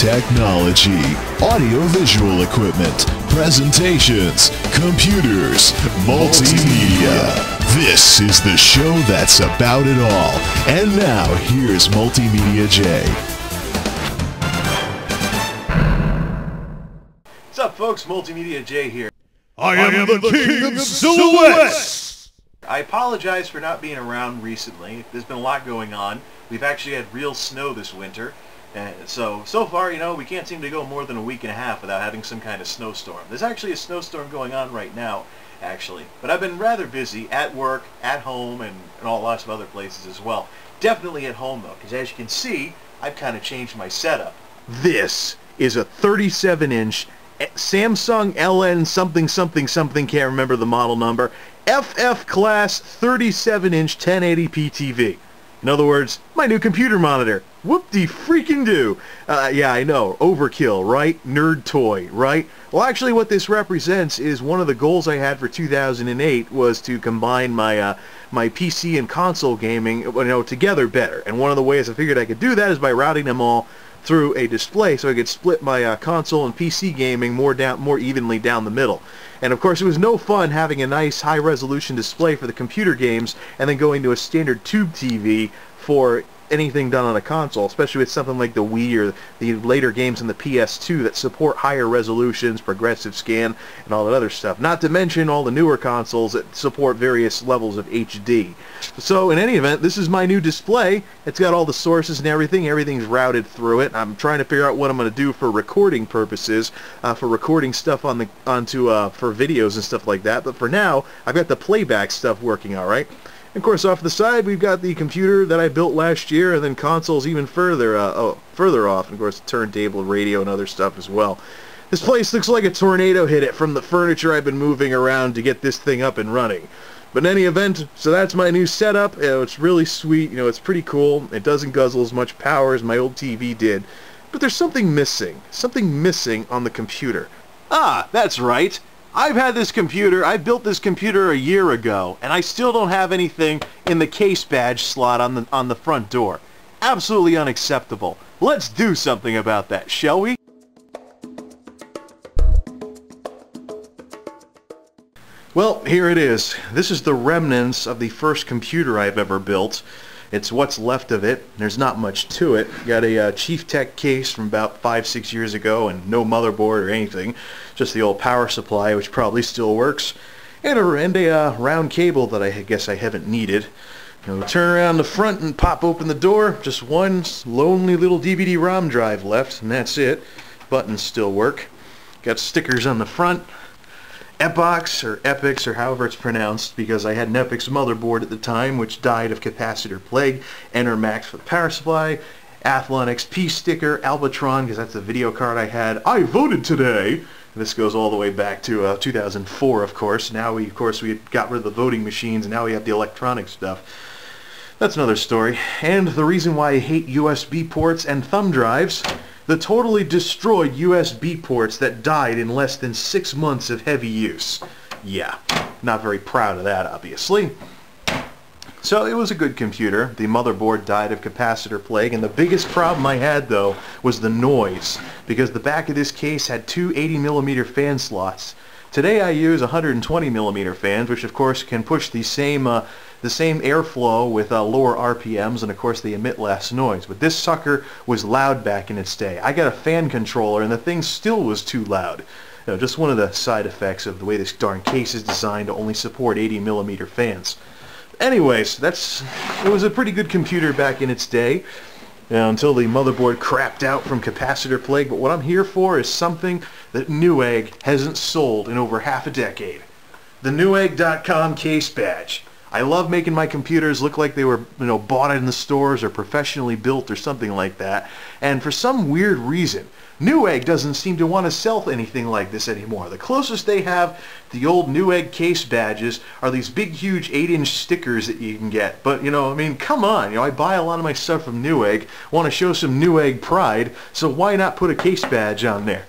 technology, audio-visual equipment, presentations, computers, multimedia. This is the show that's about it all. And now, here's MultimediaJay. What's up, folks? MultimediaJay here. I am the king of silhouettes! I apologize for not being around recently. There's been a lot going on. We've actually had real snow this winter. So far, we can't seem to go more than a week and a half without having some kind of snowstorm. There's actually a snowstorm going on right now, actually. But I've been rather busy at work, at home, and all lots of other places as well. Definitely at home, though, because as you can see, I've kind of changed my setup. This is a 37-inch Samsung LN something, can't remember the model number, FF class 37-inch 1080p TV. In other words, my new computer monitor. Whoop-de-freaking-do. Yeah, I know. Overkill, right? Nerd toy, right? Well, actually, what this represents is one of the goals I had for 2008 was to combine my my PC and console gaming, together better. And one of the ways I figured I could do that is by routing them all through a display, so I could split my console and PC gaming more evenly down the middle. And of course, it was no fun having a nice high-resolution display for the computer games and then going to a standard tube TV for anything done on a console, especially with something like the Wii or the later games in the PS2 that support higher resolutions, progressive scan, and all that other stuff. Not to mention all the newer consoles that support various levels of HD. So in any event, this is my new display. It's got all the sources and everything. Everything's routed through it. I'm trying to figure out what I'm going to do for recording purposes, for recording stuff for videos and stuff like that. But for now, I've got the playback stuff working all right. Of course, off the side, we've got the computer that I built last year, and then consoles even further off, and of course, the turntable, radio, and other stuff as well. This place looks like a tornado hit it from the furniture I've been moving around to get this thing up and running. But in any event, so that's my new setup. It's really sweet. It's pretty cool. It doesn't guzzle as much power as my old TV did. But there's something missing. Something missing on the computer. Ah, that's right. I built this computer a year ago, and I still don't have anything in the case badge slot on the front door. Absolutely unacceptable. Let's do something about that, shall we? Well, here it is. This is the remnants of the first computer I've ever built. It's what's left of it. There's not much to it. Got a Chief Tech case from about 5-6 years ago and no motherboard or anything. Just the old power supply, which probably still works. And a round cable that I guess I haven't needed. Turn around the front and pop open the door. Just one lonely little DVD-ROM drive left, and that's it. Buttons still work. Got stickers on the front. Epox, or Epix, or however it's pronounced, because I had an Epix motherboard at the time, which died of capacitor plague. Enter Max for the power supply. Athlon XP sticker. Albatron, because that's the video card I had. I voted today! This goes all the way back to 2004, of course. Now, we got rid of the voting machines, and now we have the electronic stuff. That's another story. And the reason why I hate USB ports and thumb drives. The totally destroyed USB ports that died in less than 6 months of heavy use. Yeah, not very proud of that, obviously. So it was a good computer. The motherboard died of capacitor plague, and the biggest problem I had, though, was the noise, because the back of this case had two 80mm fan slots. Today I use 120mm fans, which of course can push the same airflow with lower RPMs, and of course they emit less noise. But this sucker was loud back in its day. I got a fan controller and the thing still was too loud. Just one of the side effects of the way this darn case is designed to only support 80mm fans. Anyways, it was a pretty good computer back in its day. Until the motherboard crapped out from capacitor plague. But what I'm here for is something that Newegg hasn't sold in over half a decade. The Newegg.com case badge. I love making my computers look like they were, bought in the stores or professionally built or something like that. And for some weird reason, Newegg doesn't seem to want to sell anything like this anymore. The closest they have to the old Newegg case badges are these big, huge 8-inch stickers that you can get. But, come on. I buy a lot of my stuff from Newegg, want to show some Newegg pride, so why not put a case badge on there?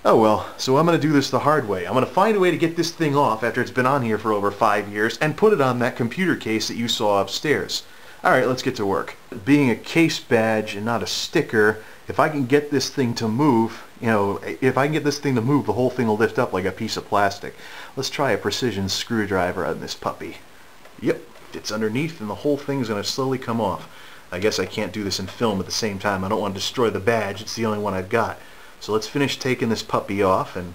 Oh well, so I'm going to do this the hard way. I'm going to find a way to get this thing off after it's been on here for over 5 years and put it on that computer case that you saw upstairs. Alright, let's get to work. Being a case badge and not a sticker, If I can get this thing to move, you know, if I can get this thing to move, the whole thing will lift up like a piece of plastic. Let's try a precision screwdriver on this puppy. Yep, it's underneath and the whole thing's going to slowly come off. I guess I can't do this in film at the same time. I don't want to destroy the badge. It's the only one I've got. So let's finish taking this puppy off and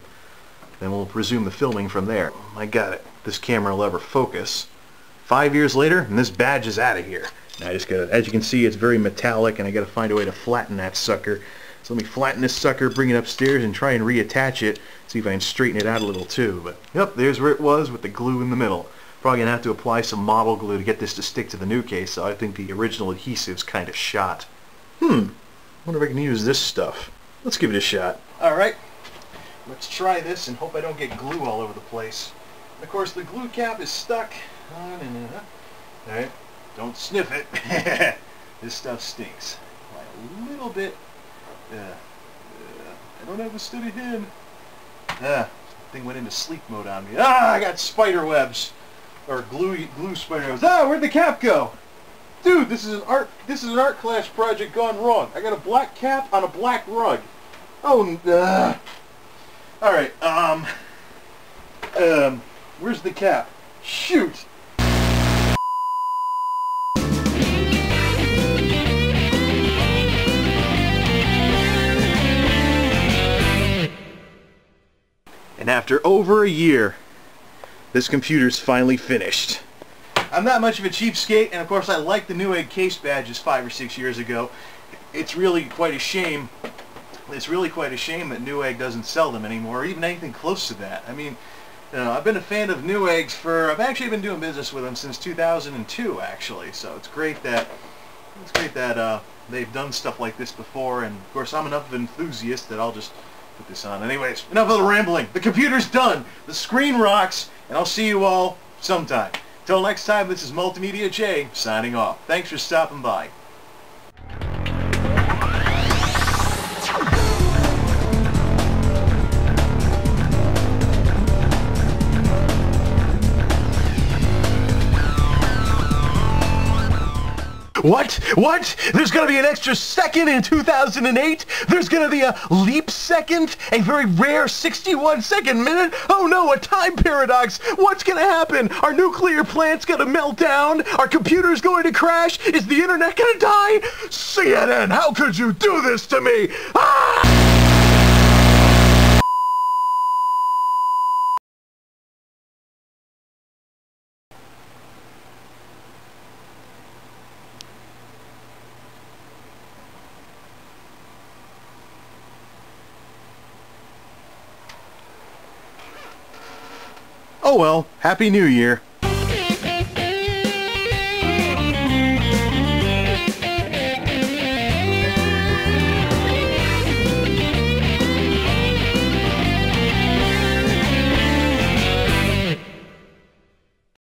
then we'll resume the filming from there. I got it. This camera will ever focus. 5 years later, and this badge is out of here. And I just gotta, as you can see, it's very metallic, and I gotta find a way to flatten that sucker. So let me flatten this sucker, bring it upstairs, and try and reattach it. See if I can straighten it out a little too. But yep, there's where it was with the glue in the middle. Probably gonna have to apply some model glue to get this to stick to the new case. So I think the original adhesive's kind of shot. Wonder if I can use this stuff. Let's give it a shot. All right. Let's try this and hope I don't get glue all over the place. And of course, the glue cap is stuck. Alright, don't sniff it. This stuff stinks. Like a little bit. I don't have a steady hand. Thing went into sleep mode on me. I got spider webs. Or glue spider webs. Where'd the cap go? Dude, this is an art class project gone wrong. I got a black cap on a black rug. Oh, alright, where's the cap? Shoot! And after over a year, this computer's finally finished. I'm not much of a cheapskate, and of course I like the Newegg case badges 5 or 6 years ago. It's really quite a shame. It's really quite a shame that Newegg doesn't sell them anymore, or even anything close to that. I mean, you know, I've been a fan of Neweggs I've actually been doing business with them since 2002, actually. So it's great that they've done stuff like this before, and of course I'm enough of an enthusiast that I'll just put this on. Anyways, enough of the rambling. The computer's done. The screen rocks, and I'll see you all sometime. Till next time, this is MultimediaJay signing off. Thanks for stopping by. What? What? There's gonna be an extra second in 2008? There's gonna be a leap second? A very rare 61-second minute? Oh no, a time paradox! What's gonna happen? Our nuclear plant's gonna melt down? Our computer's going to crash? Is the internet gonna die? CNN, how could you do this to me? Ah! Oh well, Happy New Year.